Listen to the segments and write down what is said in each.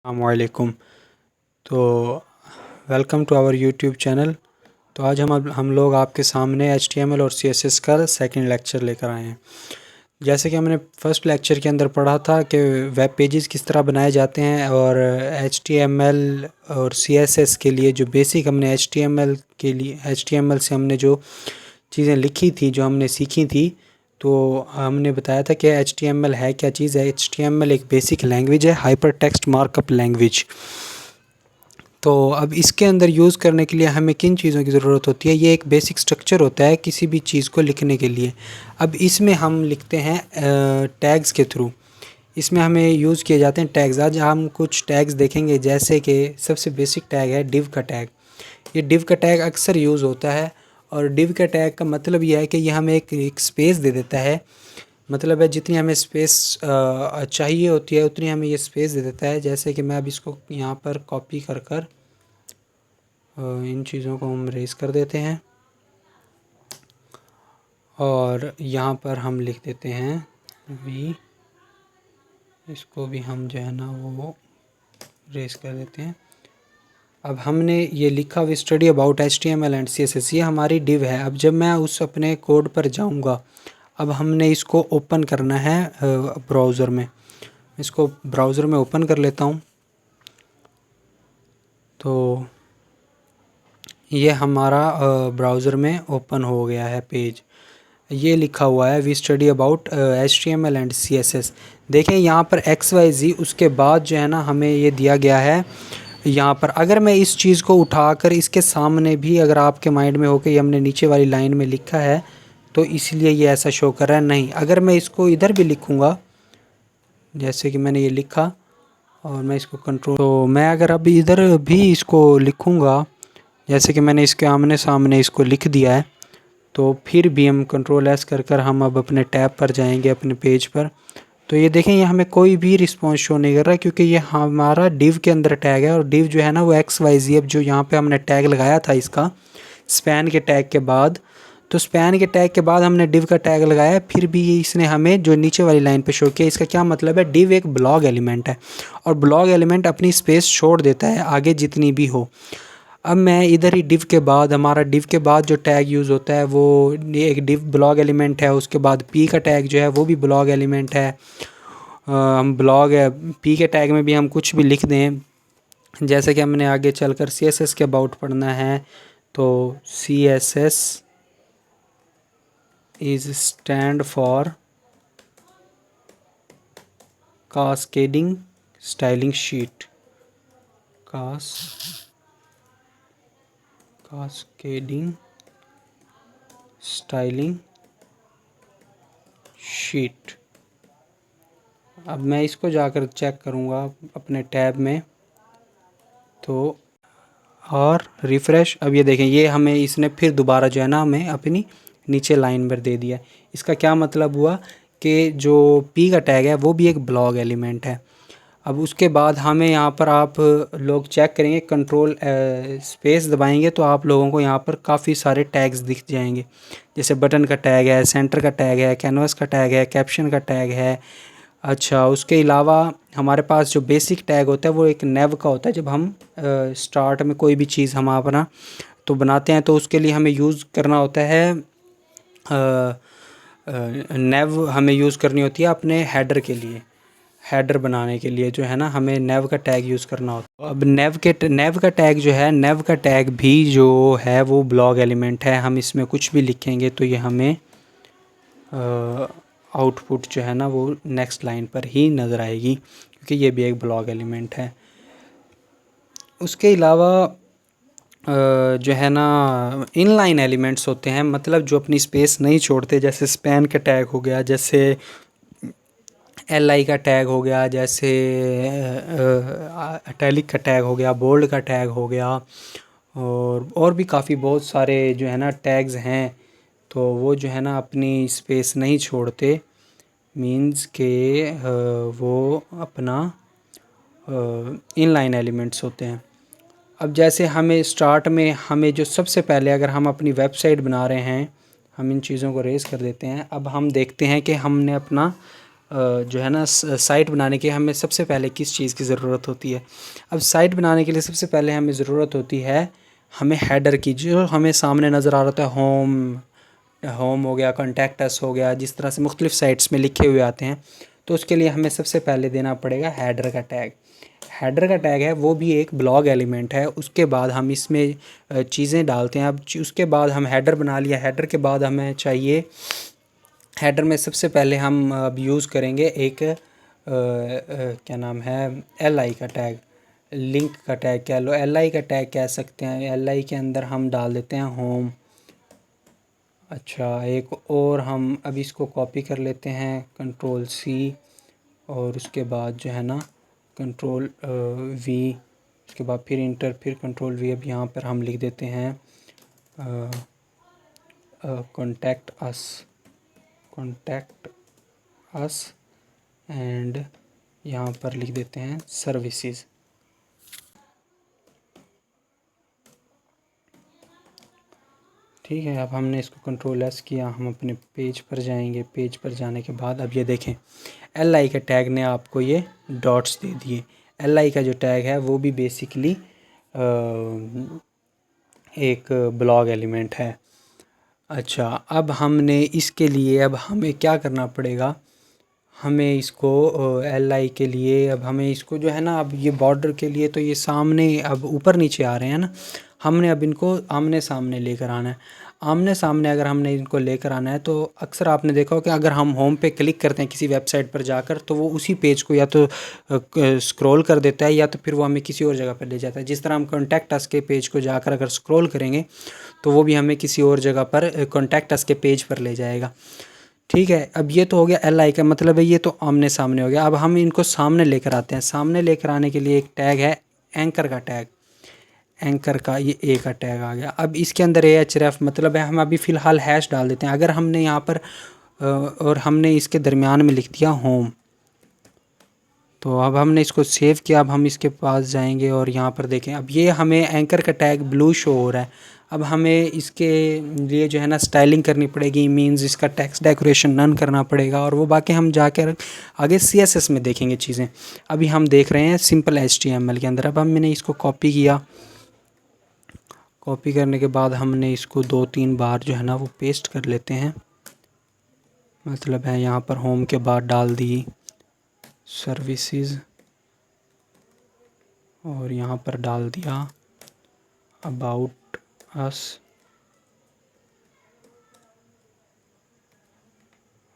अस्सलामुअलैकुम। तो welcome to our YouTube channel. तो आज हम लोग आपके सामने HTML और CSS का सेकंड लेक्चर लेकर आए हैं। जैसे कि हमने फर्स्ट लेक्चर के अंदर पढ़ा था कि वेब पेजेस किस तरह बनाए जाते हैं, और HTML और CSS के लिए जो बेसिक हमने HTML से हमने जो चीज़ें लिखी थी, जो हमने सीखी थी, तो हमने बताया था कि HTML है क्या चीज़ है। HTML एक बेसिक लैंग्वेज है, हाइपर टेक्स्ट मार्कअप लैंग्वेज। तो अब इसके अंदर यूज़ करने के लिए हमें किन चीज़ों की ज़रूरत होती है। ये एक बेसिक स्ट्रक्चर होता है किसी भी चीज़ को लिखने के लिए। अब इसमें हम लिखते हैं टैग्स के थ्रू। इसमें हमें यूज़ किए जाते हैं टैग्स। आज हम कुछ टैग्स देखेंगे, जैसे कि सबसे बेसिक टैग है डिव का टैग। ये डिव का टैग अक्सर यूज़ होता है, और डिव का टैग का मतलब यह है कि ये हमें एक स्पेस दे देता है। मतलब है जितनी हमें स्पेस चाहिए होती है उतनी हमें ये स्पेस दे देता है। जैसे कि मैं अब इसको यहाँ पर कॉपी कर इन चीज़ों को हम रेज कर देते हैं, और यहाँ पर हम लिख देते हैं वी। इसको भी हम जो है ना वो रेज कर देते हैं। अब हमने ये लिखा we study about HTML and CSS, ये हमारी डिव है। अब जब मैं उस अपने कोड पर जाऊँगा, अब हमने इसको ओपन करना है ब्राउज़र में। इसको ब्राउज़र में ओपन कर लेता हूँ। तो ये हमारा ब्राउज़र में ओपन हो गया है पेज। ये लिखा हुआ है we study about HTML and CSS। देखें यहाँ पर XYZ, उसके बाद जो है ना हमें ये दिया गया है यहाँ पर। अगर मैं इस चीज़ को उठाकर इसके सामने भी, अगर आपके माइंड में हो कि ये हमने नीचे वाली लाइन में लिखा है तो इसलिए ये ऐसा शो कर रहा है, नहीं। अगर मैं इसको इधर भी लिखूँगा, जैसे कि मैंने ये लिखा और मैं इसको कंट्रोल, तो मैं अगर अभी इधर भी इसको लिखूँगा, जैसे कि मैंने इसके आमने सामने इसको लिख दिया है, तो फिर भी हम Ctrl+S कर हम अब अपने टैब पर जाएंगे, अपने पेज पर। तो ये देखें, ये हमें कोई भी रिस्पॉन्स शो नहीं कर रहा, क्योंकि ये हमारा डिव के अंदर टैग है। और डिव जो है ना वो XYZ, अब जो यहाँ पे हमने टैग लगाया था इसका स्पैन के टैग के बाद, तो स्पैन के टैग के बाद हमने डिव का टैग लगाया, फिर भी इसने हमें जो नीचे वाली लाइन पे शो किया। इसका क्या मतलब है, डिव एक ब्लॉग एलिमेंट है, और ब्लॉग एलिमेंट अपनी स्पेस छोड़ देता है आगे जितनी भी हो। अब मैं इधर ही डिव के बाद, हमारा डिव के बाद जो टैग यूज़ होता है वो एक डिव ब्लॉग एलिमेंट है। उसके बाद पी का टैग जो है वो भी ब्लॉग एलिमेंट है। हम ब्लॉग है पी के टैग में भी हम कुछ भी लिख दें। जैसे कि हमने आगे चलकर CSS के अबाउट पढ़ना है, तो CSS is stand for cascading styling sheet. Cascading styling sheet. अब मैं इसको जाकर चेक करूँगा अपने टैब में, तो और रिफ़्रेश। अब ये देखें, ये हमें इसने फिर दोबारा जो है ना हमें अपनी नीचे लाइन पर दे दिया। इसका क्या मतलब हुआ कि जो पी का टैग है वो भी एक ब्लॉग एलिमेंट है। अब उसके बाद हमें यहाँ पर आप लोग चेक करेंगे, कंट्रोल स्पेस दबाएंगे तो आप लोगों को यहाँ पर काफ़ी सारे टैग्स दिख जाएंगे। जैसे बटन का टैग है, सेंटर का टैग है, कैनवास का टैग है, कैप्शन का टैग है। अच्छा, उसके अलावा हमारे पास जो बेसिक टैग होता है वो एक नेव का होता है। जब हम स्टार्ट में कोई भी चीज़ हम अपना तो बनाते हैं, तो उसके लिए हमें यूज़ करना होता है नेव हमें यूज़ करनी होती है अपने हेडर के लिए। हेडर बनाने के लिए जो है ना हमें नेव का टैग यूज़ करना होता है। अब नेव का टैग जो है, नेव का टैग भी जो है वो ब्लॉग एलिमेंट है। हम इसमें कुछ भी लिखेंगे तो ये हमें आउटपुट जो है ना वो नेक्स्ट लाइन पर ही नज़र आएगी, क्योंकि ये भी एक ब्लॉग एलिमेंट है। उसके अलावा जो है ना इनलाइन एलिमेंट्स होते हैं, मतलब जो अपनी स्पेस नहीं छोड़ते। जैसे स्पैन का टैग हो गया, जैसे LI का टैग हो गया, जैसे इटैलिक का टैग हो गया, बोल्ड का टैग हो गया, और भी काफ़ी बहुत सारे जो है ना टैग्स हैं। तो वो जो है ना अपनी स्पेस नहीं छोड़ते, मींस के वो अपना इनलाइन एलिमेंट्स होते हैं। अब जैसे हमें स्टार्ट में हमें जो सबसे पहले, अगर हम अपनी वेबसाइट बना रहे हैं, हम इन चीज़ों को रेज़ कर देते हैं। अब हम देखते हैं कि हमने अपना जो है ना साइट बनाने के हमें सबसे पहले किस चीज़ की ज़रूरत होती है। अब साइट बनाने के लिए सबसे पहले हमें ज़रूरत होती है हमें हेडर की, जो हमें सामने नज़र आ रहा है होम हो गया, कॉन्टैक्ट अस हो गया, जिस तरह से मुख्तलिफ़ साइट्स में लिखे हुए आते हैं। तो उसके लिए हमें सबसे पहले देना पड़ेगा हेडर का टैग। हेडर का टैग है वो भी एक ब्लॉग एलिमेंट है। उसके बाद हम इसमें चीज़ें डालते हैं। अब उसके बाद हम हेडर बना लिया, हेडर के बाद हमें चाहिए, हेडर में सबसे पहले हम अब यूज़ करेंगे एक क्या नाम है, एल आई का टैग, लिंक का टैग कह लो, एल आई का टैग कह सकते हैं। एल आई के अंदर हम डाल देते हैं होम। अच्छा, एक और हम अब इसको कॉपी कर लेते हैं, कंट्रोल सी, और उसके बाद जो है ना कंट्रोल वी, उसके बाद फिर इंटर, फिर कंट्रोल वी। अब यहाँ पर हम लिख देते हैं कॉन्टैक्ट अस एंड यहाँ पर लिख देते हैं सर्विसेज। ठीक है, अब हमने इसको कंट्रोल एस किया, हम अपने पेज पर जाएंगे। पेज पर जाने के बाद अब ये देखें, एल आई के टैग ने आपको ये डॉट्स दे दिए। एल आई का जो टैग है वो भी बेसिकली एक ब्लॉग एलिमेंट है। अच्छा, अब हमने इसके लिए अब हमें क्या करना पड़ेगा, हमें इसको एल आई के लिए अब हमें इसको जो है ना, अब ये बॉर्डर के लिए तो ये सामने अब ऊपर नीचे आ रहे हैं ना, हमने अब इनको आमने सामने लेकर आना है। आमने सामने अगर हमने इनको लेकर आना है तो अक्सर आपने देखा हो कि अगर हम होम पे क्लिक करते हैं किसी वेबसाइट पर जाकर, तो वो उसी पेज को या तो स्क्रॉल कर देता है या तो फिर वो हमें किसी और जगह पर ले जाता है। जिस तरह हम कॉन्टैक्ट अस के पेज को जाकर अगर स्क्रॉल करेंगे तो वो भी हमें किसी और जगह पर कॉन्टैक्ट अस के पेज पर ले जाएगा। ठीक है, अब ये तो हो गया एल आई का, मतलब है ये तो आमने सामने हो गया। अब हम इनको सामने लेकर आते हैं। सामने लेकर आने के लिए एक टैग है एंकर का टैग, एंकर का ये ए का टैग आ गया। अब इसके अंदर ए एच रेफ मतलब है, हम अभी फ़िलहाल हैश डाल देते हैं। अगर हमने यहाँ पर और हमने इसके दरमियान में लिख दिया होम, तो अब हमने इसको सेव किया। अब हम इसके पास जाएंगे और यहाँ पर देखें, अब ये हमें एंकर का टैग ब्लू शो हो रहा है। अब हमें इसके लिए जो है ना स्टाइलिंग करनी पड़ेगी, मींस इसका टेक्स्ट डेकोरेशन नन करना पड़ेगा, और वो बाकी हम जाकर आगे CSS में देखेंगे चीज़ें। अभी हम देख रहे हैं सिंपल HTML के अंदर। अब मैंने इसको कॉपी किया, कॉपी करने के बाद हमने इसको 2-3 बार जो है ना वो पेस्ट कर लेते हैं। मतलब है यहाँ पर होम के बाद डाल दी सर्विसेज, और यहाँ पर डाल दिया अबाउट अस,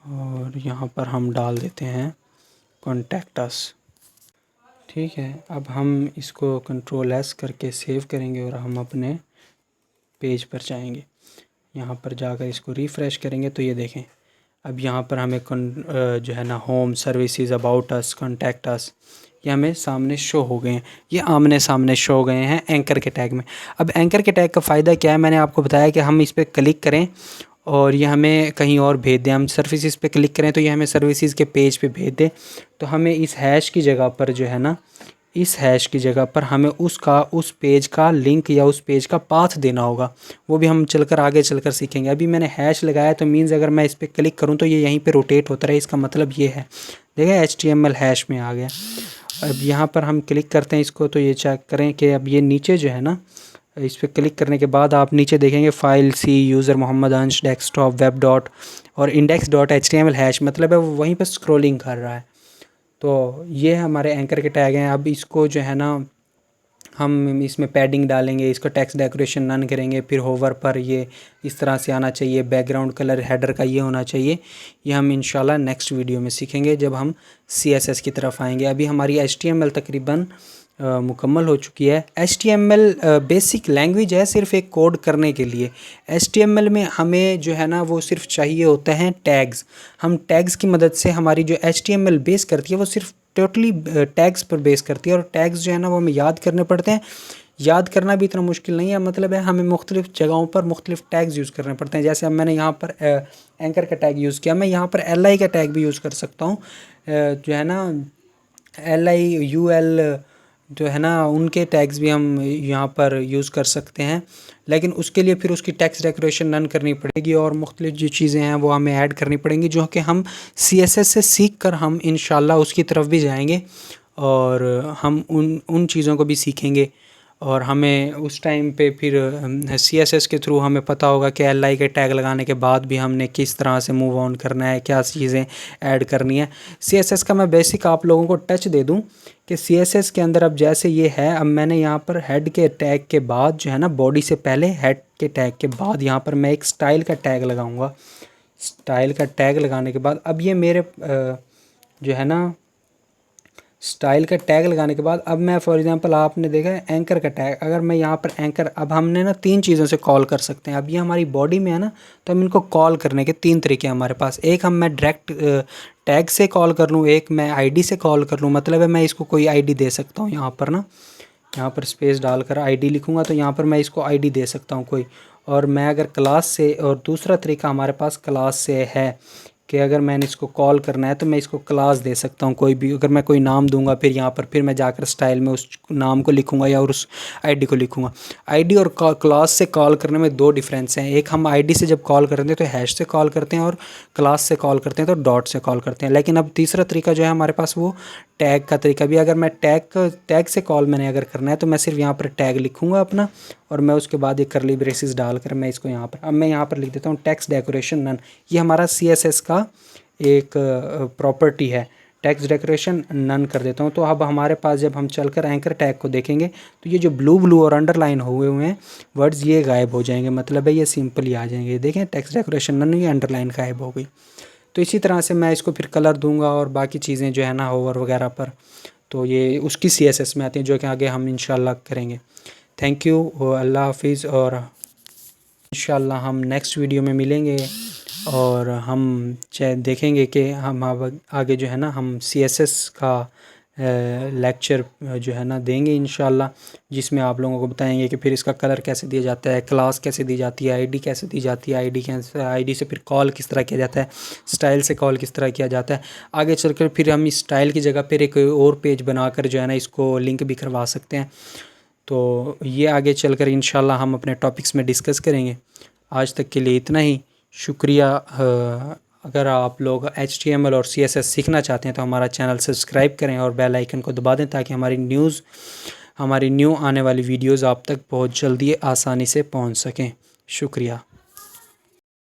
और यहाँ पर हम डाल देते हैं कॉन्टैक्ट अस। ठीक है, अब हम इसको कंट्रोल एस करके सेव करेंगे और हम अपने पेज पर जाएंगे। यहाँ पर जाकर इसको रिफ़्रेश करेंगे तो ये देखें, अब यहाँ पर हमें जो है ना home, services, about us, contact us, ये हमें सामने शो हो गए हैं। ये आमने सामने शो हो गए हैं एंकर के टैग में। अब एंकर के टैग का फ़ायदा क्या है, मैंने आपको बताया कि हम इस पर क्लिक करें और ये हमें कहीं और भेज दें। हम सर्विसेज पे क्लिक करें तो ये हमें सर्विसेज के पेज पे भेज दे। तो हमें इस हैश की जगह पर जो है ना, इस हैश की जगह पर हमें उस पेज का लिंक या उस पेज का पाथ देना होगा। वो भी हम चलकर आगे चलकर सीखेंगे। अभी मैंने हैश लगाया तो मीन्स अगर मैं इस पर क्लिक करूँ तो ये यहीं पे रोटेट होता रहे, इसका मतलब ये है। देखिए HTML हैश में आ गया। अब यहाँ पर हम क्लिक करते हैं इसको, तो ये चेक करें कि अब ये नीचे जो है ना, इस पर क्लिक करने के बाद आप नीचे देखेंगे फाइल सी यूज़र मोहम्मद अंश डेस्कटॉप वेब डॉट और इंडेक्स डॉट HTML हैश, मतलब है वो वहीं पर स्क्रॉलिंग कर रहा है। तो ये हमारे एंकर के टैग हैं। अब इसको जो है ना हम इसमें पैडिंग डालेंगे, इसको टेक्स्ट डेकोरेशन नन करेंगे, फिर होवर पर ये इस तरह से आना चाहिए, बैकग्राउंड कलर हेडर का ये होना चाहिए। ये हम इंशाल्लाह नेक्स्ट वीडियो में सीखेंगे जब हम CSS की तरफ आएंगे। अभी हमारी HTML तकरीबन मुकम्मल हो चुकी है। HTML बेसिक लैंग्वेज है सिर्फ एक कोड करने के लिए। HTML में हमें जो है ना वो सिर्फ चाहिए होता है टैग्स। हम टैग्स की मदद से हमारी जो HTML बेस करती है वो सिर्फ टोटली टैग्स पर बेस करती है, और टैग्स जो है ना वो हमें याद करने पड़ते हैं। याद करना भी इतना मुश्किल नहीं है, मतलब है हमें मुख्तलिफ़ जगहों पर मुख्तलिफ़ टैग्स यूज़ करने पड़ते हैं। जैसे अब मैंने यहाँ पर एंकर का टैग यूज़ किया, मैं यहाँ पर LI का टैग भी यूज़ कर सकता हूँ। जो है ना LIUL जो है ना उनके टैग्स भी हम यहाँ पर यूज़ कर सकते हैं, लेकिन उसके लिए फिर उसकी टेक्स्ट डेकोरेशन नन करनी पड़ेगी और मुख्तलिफ जो चीज़ें हैं वो हमें ऐड करनी पड़ेंगी, जो कि हम CSS से सीख कर हम इंशाल्लाह उसकी तरफ भी जाएंगे और हम उन चीज़ों को भी सीखेंगे। और हमें उस टाइम पे फिर CSS के थ्रू हमें पता होगा कि LI के टैग लगाने के बाद भी हमने किस तरह से मूव ऑन करना है, क्या चीज़ें ऐड करनी है। CSS का मैं बेसिक आप लोगों को टच दे दूं कि CSS के अंदर अब जैसे ये है, अब मैंने यहाँ पर हेड के टैग के बाद जो है ना, बॉडी से पहले हेड के टैग के बाद यहाँ पर मैं एक स्टाइल का टैग लगाऊँगा। स्टाइल का टैग लगाने के बाद अब ये मेरे जो है ना, स्टाइल का टैग लगाने के बाद अब मैं फॉर एग्जांपल आपने देखा है एंकर का टैग, अगर मैं यहाँ पर एंकर, अब हमने ना 3 चीज़ों से कॉल कर सकते हैं। अब ये हमारी बॉडी में है ना, तो हम इनको कॉल करने के 3 तरीके हैं हमारे पास। एक मैं डायरेक्ट टैग से कॉल कर लूँ, एक मैं आईडी से कॉल कर लूँ, मतलब है मैं इसको कोई आईडी दे सकता हूँ। यहाँ पर ना, यहाँ पर स्पेस डालकर आईडी लिखूँगा तो यहाँ पर मैं इसको आईडी दे सकता हूँ कोई। और मैं अगर क्लास से, और दूसरा तरीका हमारे पास क्लास से है कि अगर मैंने इसको कॉल करना है तो मैं इसको क्लास दे सकता हूँ कोई भी। अगर मैं कोई नाम दूंगा फिर यहाँ पर फिर मैं जाकर स्टाइल में उस नाम को लिखूँगा या और उस आईडी को लिखूँगा। आईडी और क्लास से कॉल करने में 2 डिफरेंस हैं। एक हम आईडी से जब कॉल करते हैं तो हैश से कॉल करते हैं, और क्लास से कॉल करते हैं तो डॉट से कॉल करते हैं। लेकिन अब तीसरा तरीका जो है हमारे पास वो टैग का तरीका भी। अगर मैं टैग से कॉल मैंने अगर करना है तो मैं सिर्फ यहाँ पर टैग लिखूँगा अपना, और मैं उसके बाद एक करली ब्रेसेस डालकर मैं इसको यहाँ पर, अब मैं यहाँ पर लिख देता हूँ टेक्स्ट डेकोरेशन नन। ये हमारा CSS का एक प्रॉपर्टी है, टेक्स्ट डेकोरेशन नन कर देता हूँ। तो अब हमारे पास जब हम चलकर एंकर टैग को देखेंगे तो ये जो ब्लू और अंडरलाइन हुए हैं वर्ड्स ये गायब हो जाएंगे, मतलब है ये सिंपल ही आ जाएंगे। देखें टेक्स्ट डेकोरेशन नन, ये अंडरलाइन गायब हो गई। तो इसी तरह से मैं इसको फिर कलर दूंगा और बाकी चीज़ें जो है ना होवर वगैरह पर, तो ये उसकी CSS में आती हैं, जो कि आगे हम इंशाल्लाह करेंगे। थैंक यू, अल्लाह हाफिज़। और इंशाल्लाह हम नेक्स्ट वीडियो में मिलेंगे और हम देखेंगे कि हम आगे जो है ना हम CSS का लेक्चर जो है ना देंगे इंशाल्लाह, जिसमें आप लोगों को बताएंगे कि फिर इसका कलर कैसे दिया जाता है, क्लास कैसे दी जाती है, आईडी कैसे दी जाती है, आईडी से फिर कॉल किस तरह किया जाता है, स्टाइल से कॉल किस तरह किया जाता है। आगे चलकर फिर हम इस स्टाइल की जगह पर एक और पेज बनाकर जो है ना इसको लिंक भी करवा सकते हैं। तो ये आगे चलकर इंशाल्लाह हम अपने टॉपिक्स में डिस्कस करेंगे। आज तक के लिए इतना ही, शुक्रिया। अगर आप लोग HTML और CSS सीखना चाहते हैं तो हमारा चैनल सब्सक्राइब करें और बेल आइकन को दबा दें, ताकि हमारी न्यू आने वाली वीडियोज़ आप तक बहुत जल्दी आसानी से पहुंच सकें। शुक्रिया।